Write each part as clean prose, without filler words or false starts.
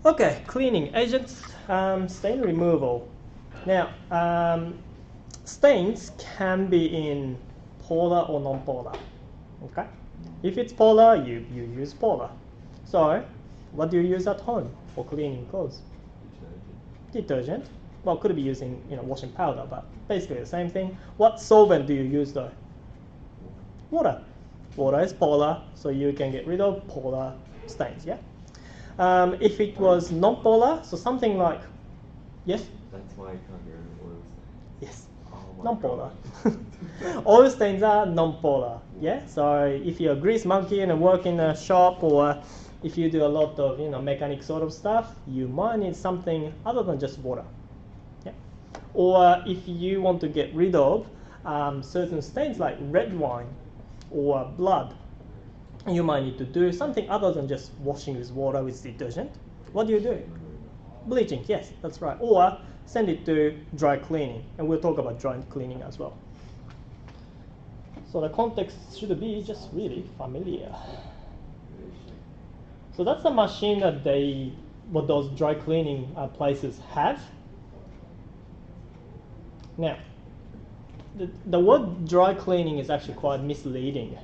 Okay, cleaning agents, stain removal. Now, stains can be in polar or non-polar. Okay, if it's polar, you use polar. So, what do you use at home for cleaning clothes? Detergent. Well, could be using washing powder, but basically the same thing. What solvent do you use though? Water. Water is polar, so you can get rid of polar stains. Yeah. If it was non-polar, so something like, yes. That's why I can't get rid of oil stains. Yes. Oh Non-polar. Oil stains are non-polar. Yeah. So if you're a grease monkey and work in a shop, or if you do a lot of mechanic sort of stuff, you might need something other than just water. Yeah. Or if you want to get rid of certain stains like red wine or blood, you might need to do something other than just washing with water with detergent. What do you do? Bleaching. Yes, that's right. Or send it to dry cleaning, and we'll talk about dry cleaning as well. So the context should be just really familiar. So that's the machine that what those dry cleaning places have. Now, the word dry cleaning is actually quite misleading.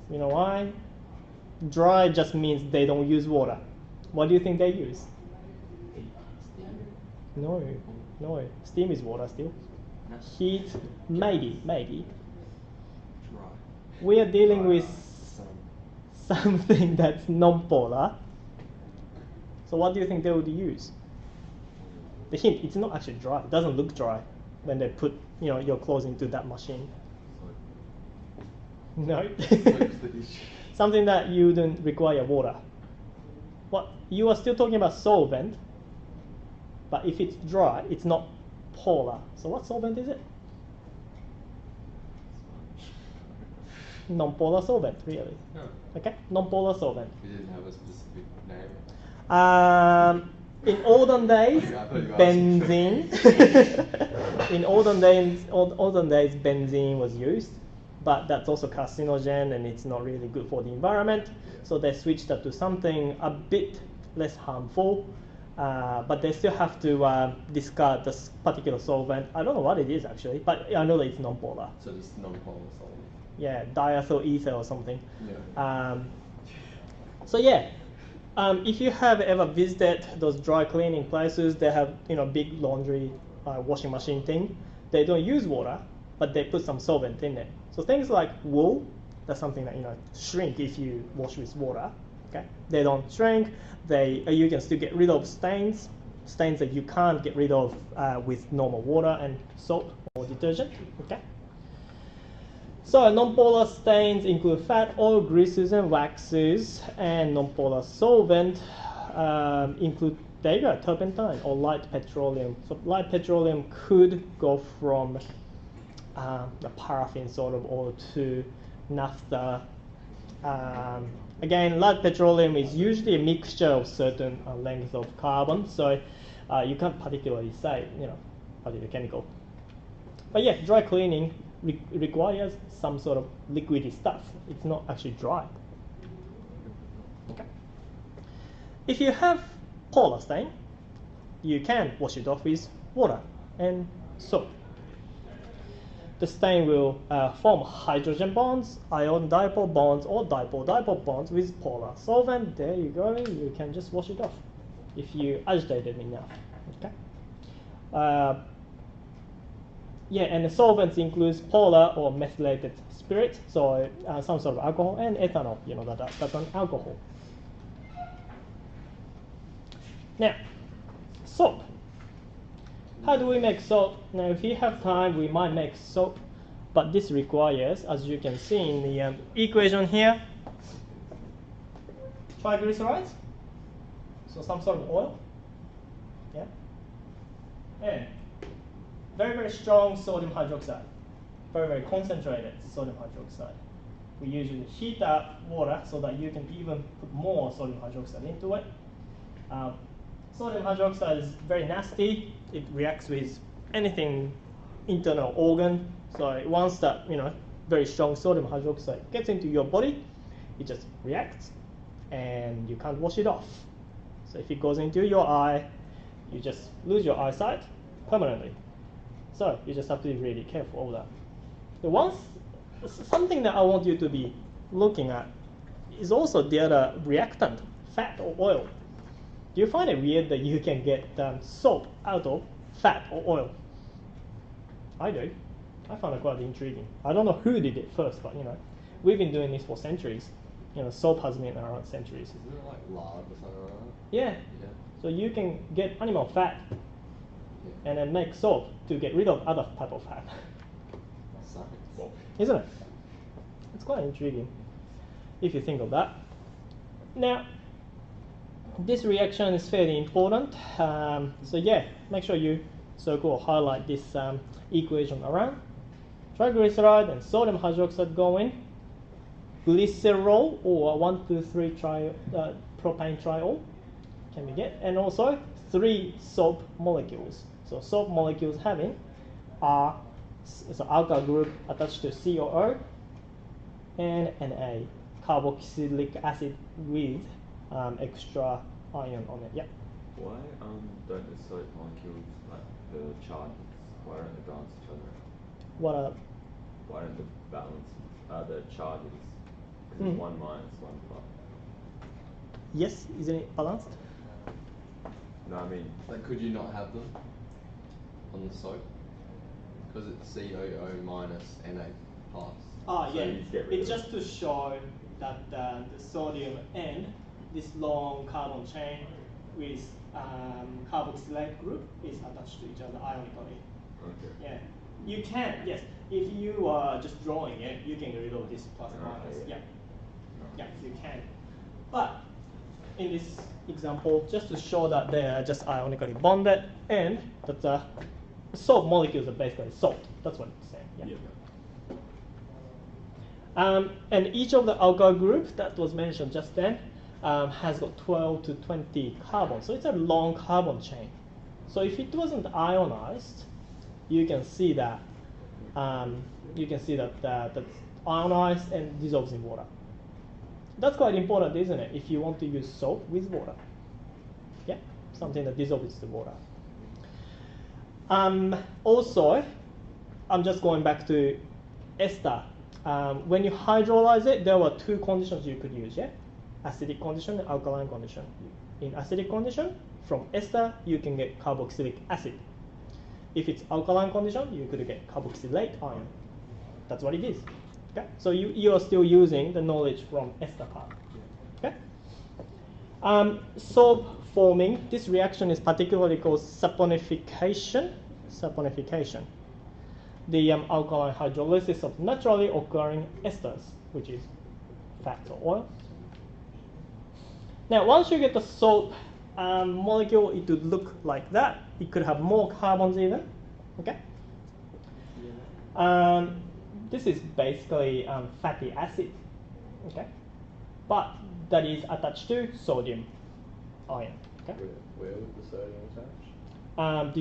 You know why? Dry just means they don't use water. What do you think they use? No. Steam is water still. Heat, maybe. Dry. We are dealing with something that's non-polar. So what do you think they would use? The hint, it's not actually dry. It doesn't look dry when they put your clothes into that machine. No. Something that you don't require water. What you are still talking about solvent, but if it's dry, it's not polar. So what solvent is it? Non-polar solvent, really. No. Okay, non-polar solvent. We didn't have a specific name. In olden days, benzene. In olden days, benzene was used, but that's also carcinogen and it's not really good for the environment. So they switched that to something a bit less harmful, but they still have to discard this particular solvent. I don't know what it is actually, but I know that it's non-polar. So just non-polar solvent. Yeah, diethyl ether or something. Yeah. So yeah. If you have ever visited those dry cleaning places, they have big laundry washing machine thing. They don't use water, but they put some solvent in it. So things like wool, that's something that shrink if you wash with water. Okay, they don't shrink. You can still get rid of stains that you can't get rid of with normal water and soap or detergent. Okay. So non-polar stains include fat, oil, greases, and waxes, and non-polar solvent include turpentine or light petroleum. So light petroleum could go from the paraffin sort of oil to naphtha. Again, light petroleum is usually a mixture of certain lengths of carbon, so you can't particularly say particular chemical. But yeah, dry cleaning requires some sort of liquidy stuff. It's not actually dry. Okay. If you have polar stain, you can wash it off with water and soap. The stain will form hydrogen bonds, ion dipole bonds, or dipole-dipole bonds with polar solvent. There you go. You can just wash it off if you agitate it enough. Okay. Yeah, and the solvents includes polar or methylated spirit, so some sort of alcohol, and ethanol. That's an alcohol. Now, soap. How do we make soap? Now, if you have time, we might make soap, but this requires, as you can see in the equation here, triglycerides, so some sort of oil, yeah, and very, very strong sodium hydroxide, very, very concentrated sodium hydroxide. We usually heat up water so that you can even put more sodium hydroxide into it. Sodium hydroxide is very nasty. It reacts with anything internal organ. So once that very strong sodium hydroxide gets into your body, it just reacts, and you can't wash it off. So if it goes into your eye, you just lose your eyesight permanently. So you just have to be really careful of that. Something that I want you to be looking at is also the other reactant, fat or oil. Do you find it weird that you can get soap out of fat or oil? I do. I found it quite intriguing. I don't know who did it first, but we've been doing this for centuries. Soap has been around centuries. Isn't it like lard or something like that? Yeah. So you can get animal fat and then make soap to get rid of other type of fat. Isn't it? It's quite intriguing if you think of that. Now, this reaction is fairly important. So yeah, make sure you circle or highlight this equation around. Triglyceride and sodium hydroxide go in. Glycerol or 1,2,3 propane triol can we get, and also 3 soap molecules. So soap molecules having are alkyl group attached to COO and Na, carboxylic acid with extra ion on it. Yeah. Why don't the soap molecules, like the charges, why don't they balance each other? Why don't the balance the charges? Because it's 1 minus 1 plus. Yes, isn't it balanced? No, I mean. Like, could you not have them on the soap? Because it's COO minus Na plus. So it's just to show that the sodium and this long carbon chain with carboxylate group is attached to each other ionically. Okay. Yeah. You can, yes. If you are just drawing it, you can get rid of this plus minus. Yeah. Yeah, you can. But in this example, just to show that they are just ionically bonded and that the soap molecules are basically salt. That's what it's saying. Yeah. And each of the alkyl groups that was mentioned just then has got 12 to 20 carbons. So it's a long carbon chain. So if it wasn't ionized, you can see that that's ionized and dissolves in water. That's quite important, isn't it? If you want to use soap with water, yeah, something that dissolves the water. Also, I'm just going back to ester. When you hydrolyze it, there were 2 conditions you could use, yeah? Acidic condition and alkaline condition. In acidic condition, from ester, you can get carboxylic acid. If it's alkaline condition, you could get carboxylate ion. That's what it is. Okay? So you are still using the knowledge from ester part. Okay? Soap forming, this reaction is particularly called saponification. The alkaline hydrolysis of naturally occurring esters, which is fats or oil. Now, once you get the soap molecule, it would look like that. It could have more carbons even. Okay. This is basically fatty acid. Okay, but that is attached to sodium ion. Okay. Where would the sodium attach?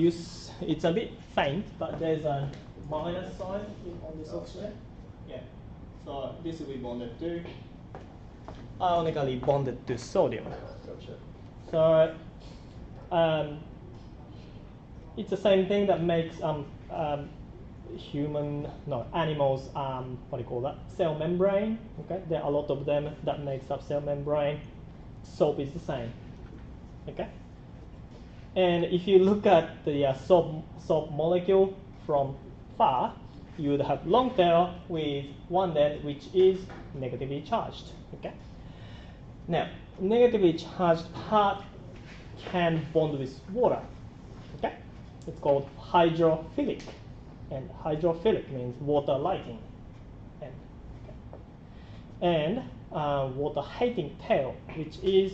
It's a bit faint, but there's a minus sign on this oxygen. Yeah. So this will be bonded to ionically bonded to sodium. Gotcha. So it's the same thing that makes animals what do you call that? Cell membrane. Okay, there are a lot of them that makes up cell membrane. Soap is the same. Okay, and if you look at the soap molecule from far, you would have long tail with one end which is negatively charged. Okay. Now, negatively charged part can bond with water. Okay, it's called hydrophilic, and hydrophilic means water liking, and water-hating tail, which is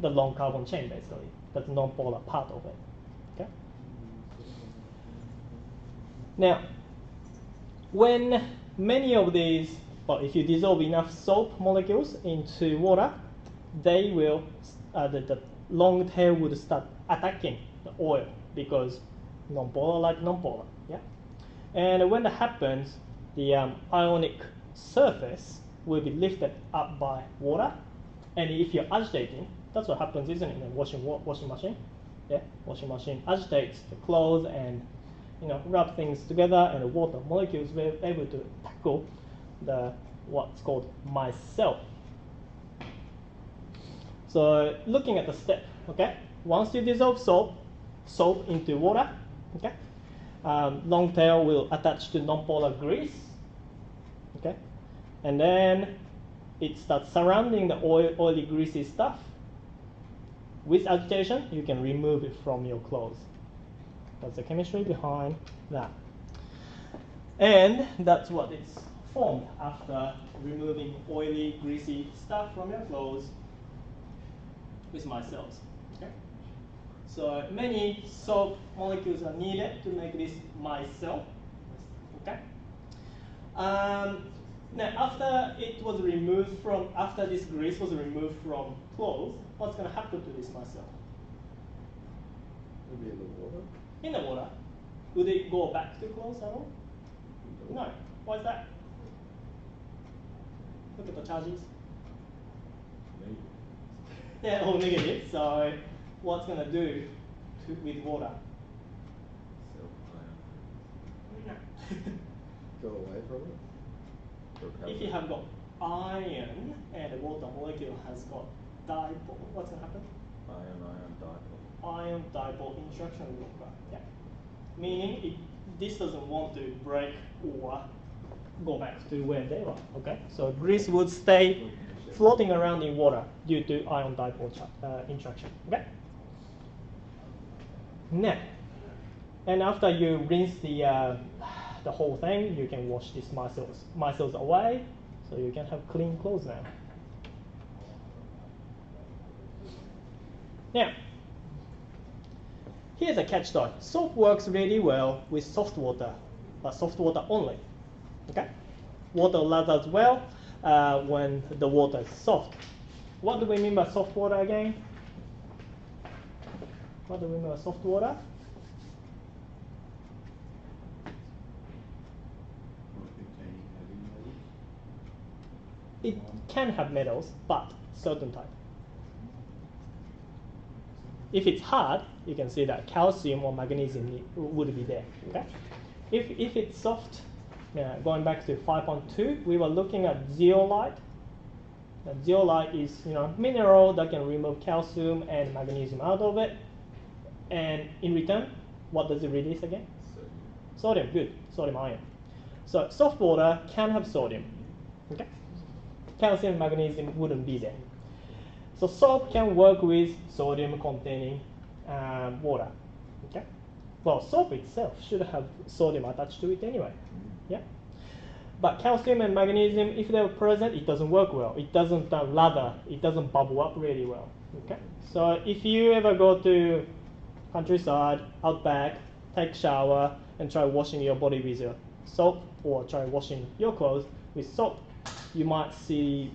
the long carbon chain basically. That's the non-polar part of it. Okay. Now, when many of these, if you dissolve enough soap molecules into water, they will, the long tail would start attacking the oil because non-polar like non-polar, yeah? And when that happens, the ionic surface will be lifted up by water, and if you're agitating, That's what happens, isn't it, in a washing machine? Yeah, washing machine agitates the clothes and rub things together, and the water molecules were able to tackle the what's called micelle. So looking at the step, okay, once you dissolve soap into water, okay, long tail will attach to nonpolar grease, okay, and then it starts surrounding the oily, greasy stuff. With agitation, you can remove it from your clothes. That's the chemistry behind that. And that's what is formed after removing oily, greasy stuff from your clothes with micelles. Okay? So many soap molecules are needed to make this micelle. Okay? Now, after this grease was removed from clothes, what's going to happen to this micelle? It'll be in the water. In the water. Would it go back to clothes at all? No. Why is that? Look at the charges. Negative. They're all negative. So what's going to do with water? Self-ion. No. Go away from it. If you have got iron and the water molecule has got dipole, what's going to happen? Ion dipole. Ion dipole interaction will occur. Yeah. Meaning this doesn't want to break or go back to where they were. Okay. So grease would stay floating around in water due to ion dipole interaction. Okay. Now, and after you rinse the whole thing, you can wash these micelles away, so you can have clean clothes now. Now, here's a catch though. Soap works really well with soft water, but soft water only. Okay? Water lathers well when the water is soft. What do we mean by soft water again? What do we mean by soft water? It can have metals, but certain type. If it's hard, you can see that calcium or magnesium would be there. Okay. If it's soft, going back to 5.2, we were looking at zeolite. Zeolite is mineral that can remove calcium and magnesium out of it, and in return, what does it release again? Sodium. Good. Sodium ion. So soft water can have sodium. Okay. Calcium and magnesium wouldn't be there. So soap can work with sodium containing water. Okay. Well, soap itself should have sodium attached to it anyway. Yeah. But calcium and magnesium, if they're present, it doesn't work well. It doesn't lather. It doesn't bubble up really well. Okay. So if you ever go to countryside, outback, take shower, and try washing your body with your soap, or try washing your clothes with soap, you might see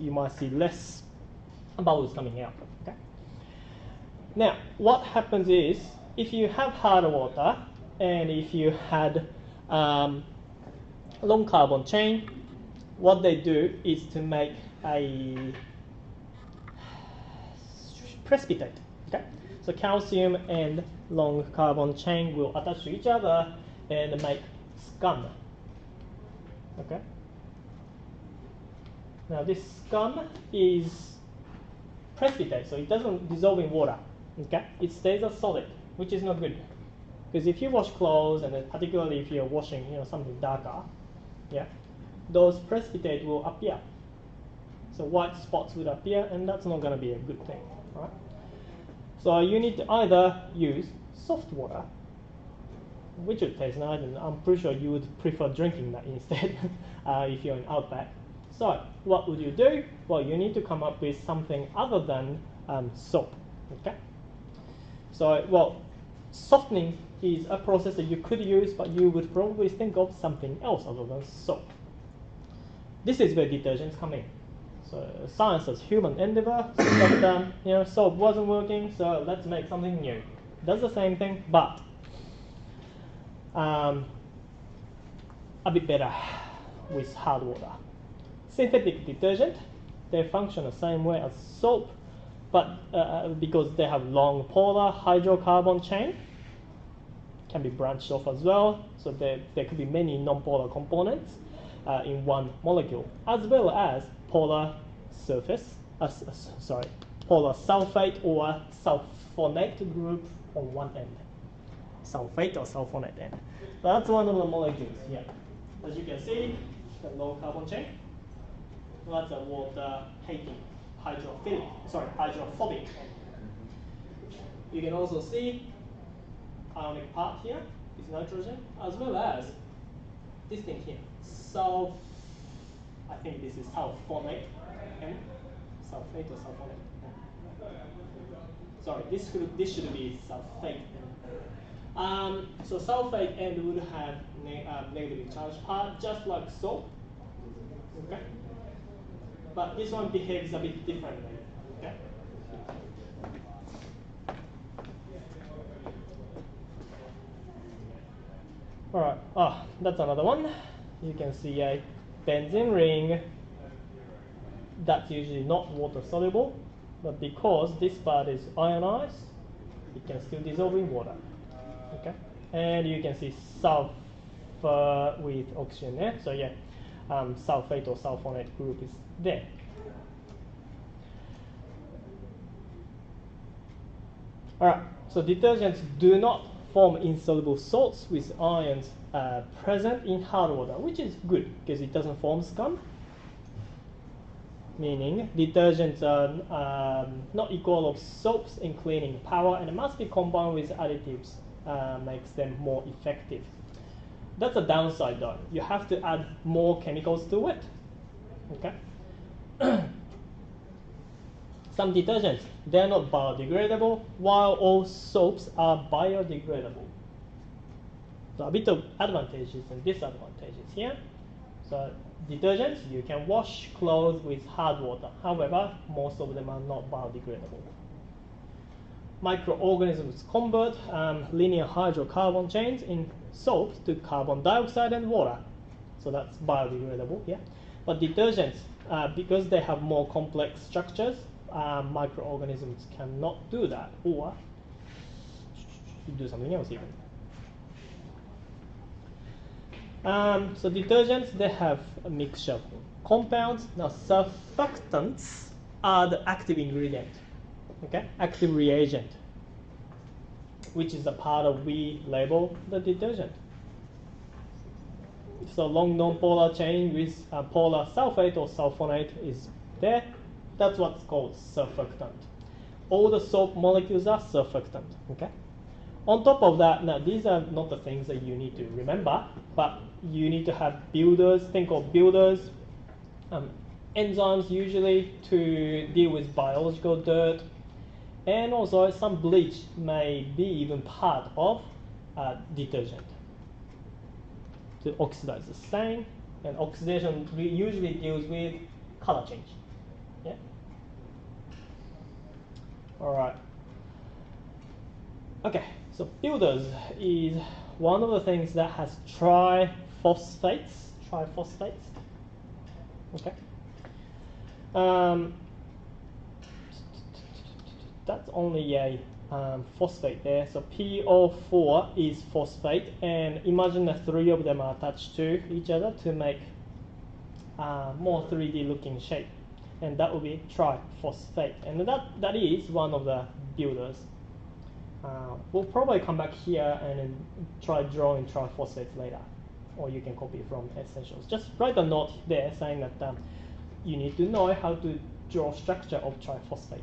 less bubbles coming out. Okay. Now, what happens is if you have hard water and if you had long carbon chain, what they do is to make a precipitate. Okay. So calcium and long carbon chain will attach to each other and make scum. Okay. Now this scum is precipitate, so it doesn't dissolve in water. Okay, it stays as solid, which is not good. Because if you wash clothes, and particularly if you're washing, something darker, yeah, those precipitate will appear. So white spots will appear, and that's not going to be a good thing, right? So you need to either use soft water, which would taste nice, and I'm pretty sure you would prefer drinking that instead if you're in outback. So what would you do? Well, you need to come up with something other than soap. Okay. So, well, softening is a process that you could use, but you would probably think of something else other than soap. This is where detergents come in. So science as human endeavor, but soap wasn't working, so let's make something new. Does the same thing, but a bit better with hard water. Synthetic detergent, they function the same way as soap, but because they have long polar hydrocarbon chain, can be branched off as well. So there could be many non-polar components in one molecule, as well as polar surface, polar sulfate or sulfonate group on one end. Sulfate or sulfonate end. That's one of the molecules here. As you can see, the low carbon chain. That's a water hating hydrophobic end. You can also see ionic part here is nitrogen, as well as this thing here, I think this is sulfonate end. Sulfate or sulfonate end. Sorry, this should be sulfate end. So sulfate end would have negatively charged part, just like so. Okay, but this one behaves a bit differently. Okay. All right. That's another one. You can see a benzene ring. That's usually not water soluble, but because this part is ionized, it can still dissolve in water. Okay, and you can see sulfur with oxygen there. So yeah, sulfate or sulfonate group is there. All right. So detergents do not form insoluble salts with ions present in hard water, which is good because it doesn't form scum. Meaning detergents are not equal of soaps in cleaning power, and it must be combined with additives, makes them more effective. That's a downside though. You have to add more chemicals to it. Okay. Some detergents, they're not biodegradable, while all soaps are biodegradable. So a bit of advantages and disadvantages here. So detergents, you can wash clothes with hard water. However, most of them are not biodegradable. Microorganisms convert linear hydrocarbon chains in soaps to carbon dioxide and water. So that's biodegradable, yeah. But detergents, because they have more complex structures, microorganisms cannot do that, or do something else even. So detergents, they have a mixture of compounds. Now surfactants are the active ingredient, okay, active reagent, which is a part of we label the detergent. So long non-polar chain with polar sulfate or sulfonate is there. That's what's called surfactant. All the soap molecules are surfactant, okay? On top of that, now these are not the things that you need to remember, but you need to have builders, think of builders, enzymes usually to deal with biological dirt, and also some bleach may be even part of detergent to oxidize the stain, and oxidation usually deals with color change. Yeah. All right. Okay, so builders is one of the things that has triphosphates. Okay. That's only a phosphate there. So PO4 is phosphate, and imagine the three of them are attached to each other to make more 3D looking shape, and that will be triphosphate, and that is one of the builders. We'll probably come back here and try drawing triphosphates later, or you can copy from essentials. Just write a note there saying that you need to know how to draw structure of triphosphate.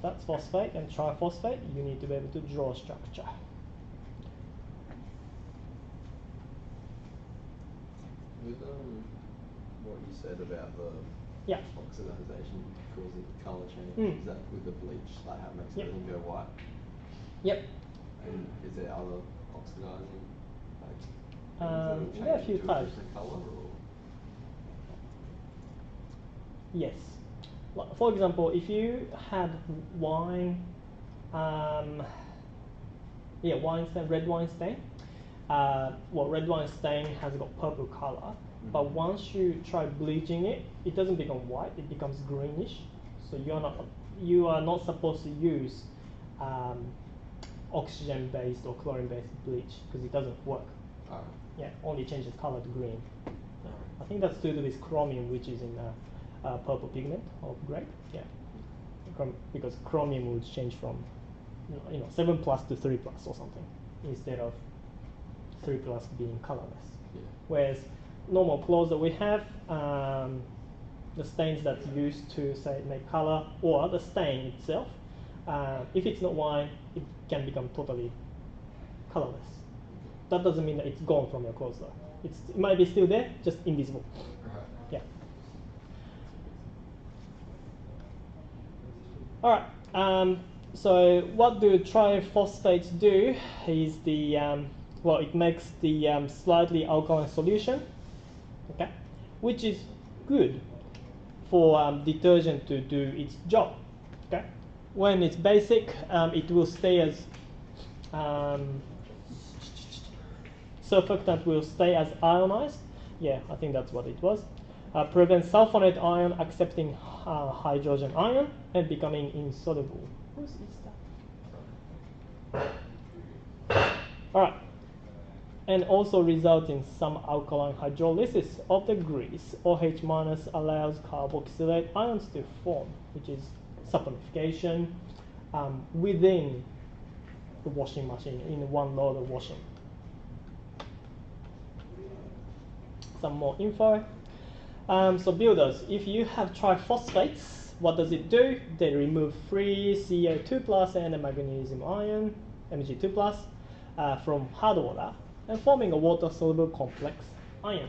That's phosphate and triphosphate. You need to be able to draw structure. With what you said about the oxidization causing colour change, is that with the bleach, like how it makes everything go white? Yep. And is there other oxidizing like things there are a that will few change to a types. different colour, or? Yes. For example, if you had wine, Yeah, wine stain, red wine stain. Well, red wine stain has got purple color, but once you try bleaching it, it doesn't become white; it becomes greenish. So you are not supposed to use oxygen-based or chlorine-based bleach because it doesn't work. Yeah, only changes color to green. I think that's to do with chromium, which is in purple pigment of grape. Yeah, because chromium would change from 7+ to 3+ or something instead of 3+ being colorless. Yeah. Whereas normal clothes that we have, the stains that's used to say make color or the stain itself, if it's not wine, it can become totally colorless. That doesn't mean that it's gone from your clothes though. It might be still there, just invisible. Yeah. All right. So what do triphosphates do is well, it makes the slightly alkaline solution, okay, which is good for detergent to do its job. Okay, when it's basic, it will stay as surfactant will stay as ionized. Yeah, I think that's what it was. Prevents sulfonate ion accepting hydrogen ion and becoming insoluble. Whose is that? All right. And also result in some alkaline hydrolysis of the grease. OH- allows carboxylate ions to form, which is saponification within the washing machine in one load of washing. Some more info. So builders, if you have triphosphates, what does it do? They remove free CO2+ and a magnesium ion, Mg2+, from hard water and forming a water-soluble complex ion.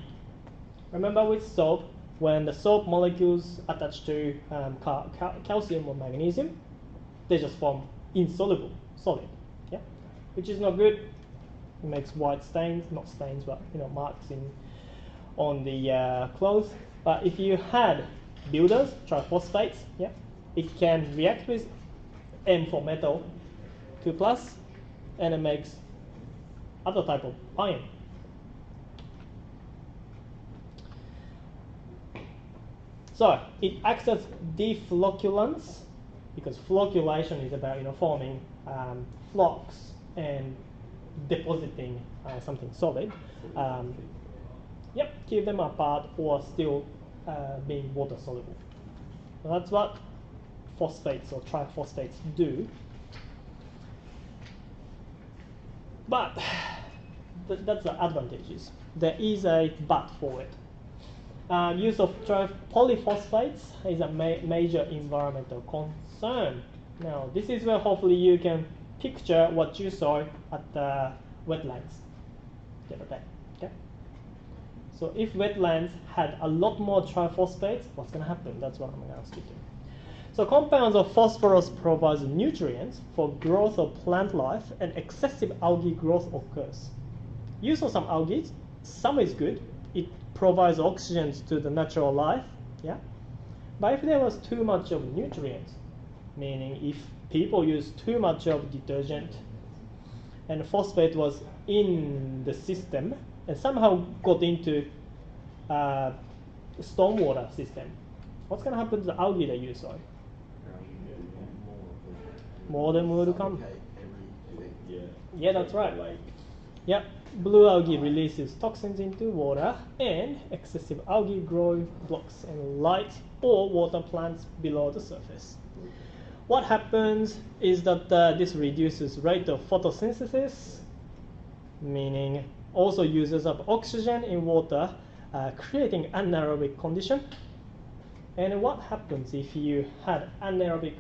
Remember with soap, when the soap molecules attach to calcium or magnesium, they just form insoluble solid, yeah, which is not good. It makes white stains, not stains, but marks on the clothes. But if you had builders, triphosphates, yeah, it can react with M for metal 2+, and it makes other type of ion. So it acts as deflocculants, because flocculation is about forming flocks and depositing something solid. Yep, keep them apart or still being water soluble. So that's what phosphates or triphosphates do. But that's the advantages. There is a but for it. Use of tripolyphosphates is a major environmental concern. Now, this is where hopefully you can picture what you saw at the wetlands the other day. Okay? So if wetlands had a lot more triphosphates, what's going to happen? That's what I'm going to ask you to. So compounds of phosphorus provides nutrients for growth of plant life, and excessive algae growth occurs. You saw some algae. Some is good. It provides oxygen to the natural life. Yeah. But if there was too much of nutrients, meaning if people use too much of detergent and phosphate was in the system and somehow got into stormwater system, what's going to happen to the algae that you saw? More than will come. Yeah, that's right. Yep. Blue algae releases toxins into water, and excessive algae growth blocks and light or water plants below the surface. What happens is that this reduces rate of photosynthesis, meaning also uses up oxygen in water, creating anaerobic condition. And what happens if you had anaerobic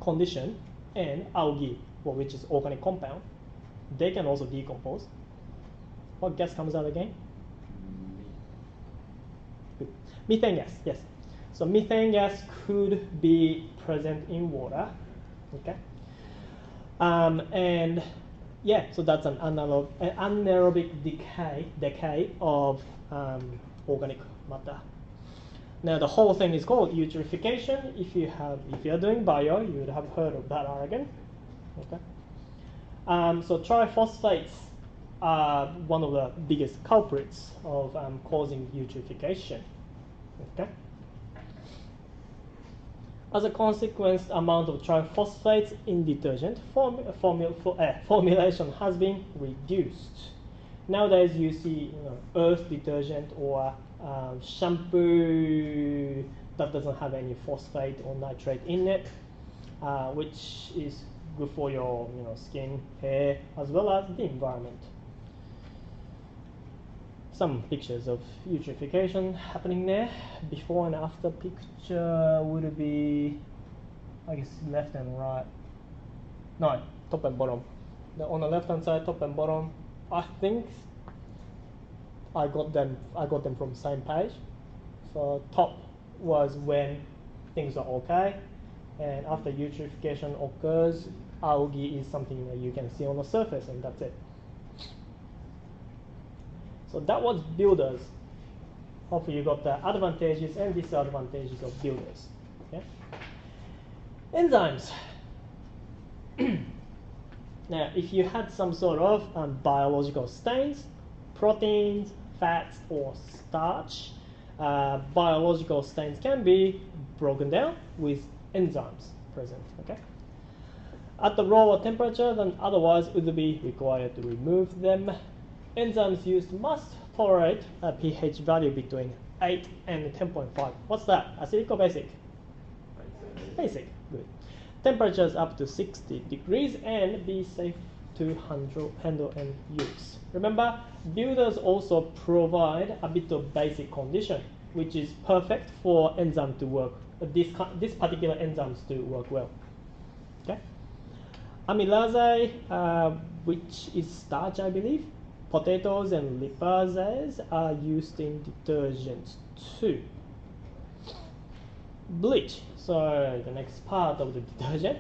condition and algae, which is organic compound? They can also decompose. What gas comes out again? Good. Methane gas, yes. So methane gas could be present in water, okay? And yeah, so that's an anaerobic decay of organic matter. Now the whole thing is called eutrophication. If you are doing bio, you would have heard of that, I reckon. Okay. So triphosphates are one of the biggest culprits of causing eutrophication. Okay. As a consequence, amount of triphosphates in detergent formulation has been reduced. Nowadays, you see earth detergent or shampoo that doesn't have any phosphate or nitrate in it, which is good for your skin, hair, as well as the environment. Some pictures of eutrophication happening there. Before and after picture would be, I guess, left and right. No, top and bottom. On the left hand side, top and bottom. I think I got them from the same page. So top was when things are okay, and after eutrophication occurs, algae is something that you can see on the surface, and that's it. So that was builders. Hopefully you got the advantages and disadvantages of builders. Okay? Enzymes. Now, if you had some sort of biological stains, proteins, fats, or starch, biological stains can be broken down with enzymes present. Okay? At the lower temperature than otherwise would be required to remove them. Enzymes used must tolerate a pH value between 8 and 10.5. What's that? Acidic or basic? Basic. Good. Temperatures up to 60 degrees and be safe to handle and use. Remember, builders also provide a bit of basic condition, which is perfect for enzyme to work. This particular enzymes to work well. Okay. Amylase, which is starch, I believe. Potatoes and lipases are used in detergents too. Bleach, so the next part of the detergent,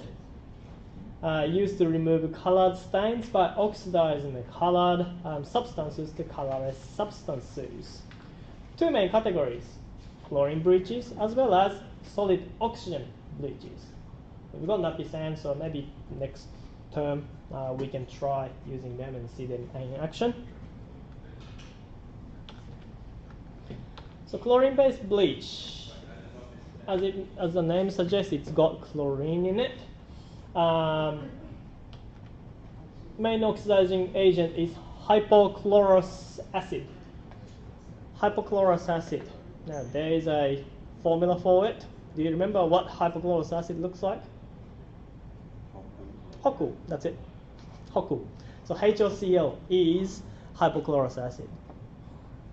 used to remove colored stains by oxidizing the colored substances to colorless substances. Two main categories, chlorine bleaches as well as solid oxygen bleaches. We've got nappy sand, so maybe next term we can try using them and see them in action. So chlorine-based bleach, as the name suggests, it's got chlorine in it. Main oxidizing agent is hypochlorous acid. Hypochlorous acid. Now there is a formula for it. Do you remember what hypochlorous acid looks like? Hoku, that's it. Hoku. So HOCl is hypochlorous acid.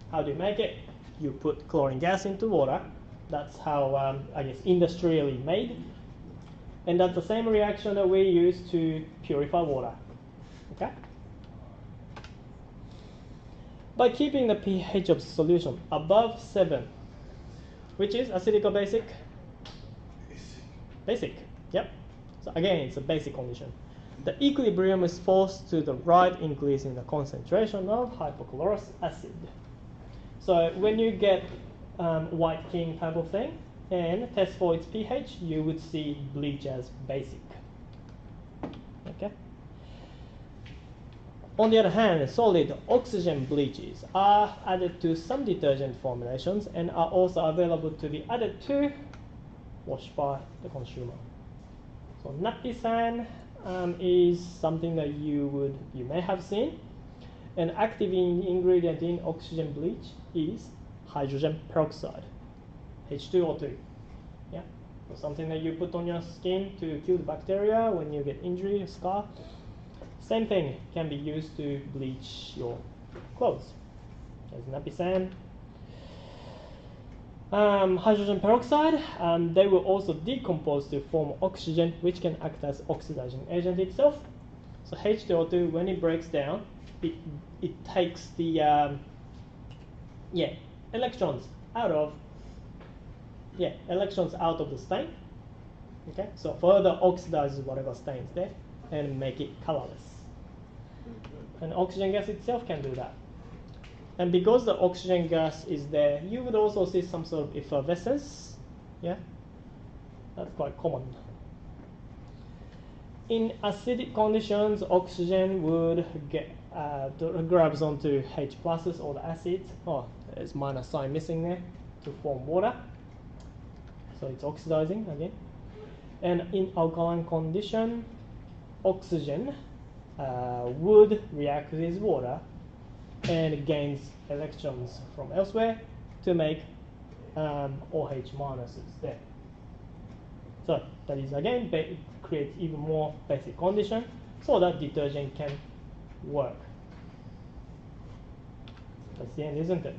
How do you make it? You put chlorine gas into water. That's how, I guess, industrially made. And that's the same reaction that we use to purify water. Okay? By keeping the pH of solution above 7, which is acidic or basic? Basic. Yep. So again, it's a basic condition. The equilibrium is forced to the right, increasing the concentration of hypochlorous acid. So when you get white king type of thing and test for its pH, you would see bleach as basic. Okay. On the other hand, solid oxygen bleaches are added to some detergent formulations and are also available to be added to wash by the consumer. So nappy sand is something that you may have seen. An active ingredient in oxygen bleach is hydrogen peroxide, H2O2. Yeah, so something that you put on your skin to kill the bacteria when you get injury or scar. Same thing can be used to bleach your clothes. There's nappy sand. Hydrogen peroxide, they will also decompose to form oxygen, which can act as oxidizing agent itself. So H2O2, when it breaks down, it takes the electrons out of the stain. Okay, so further oxidizes whatever stains there and make it colorless. And oxygen gas itself can do that. And because the oxygen gas is there, you would also see some sort of effervescence. Yeah, that's quite common. in acidic conditions, oxygen would grabs onto H pluses or the acid. Oh, there's minus sign missing there to form water. So it's oxidizing again. And in alkaline condition, oxygen would react with water and gains electrons from elsewhere to make OH minuses there. So that is again creates even more basic condition so that detergent can work. That's the end, isn't it?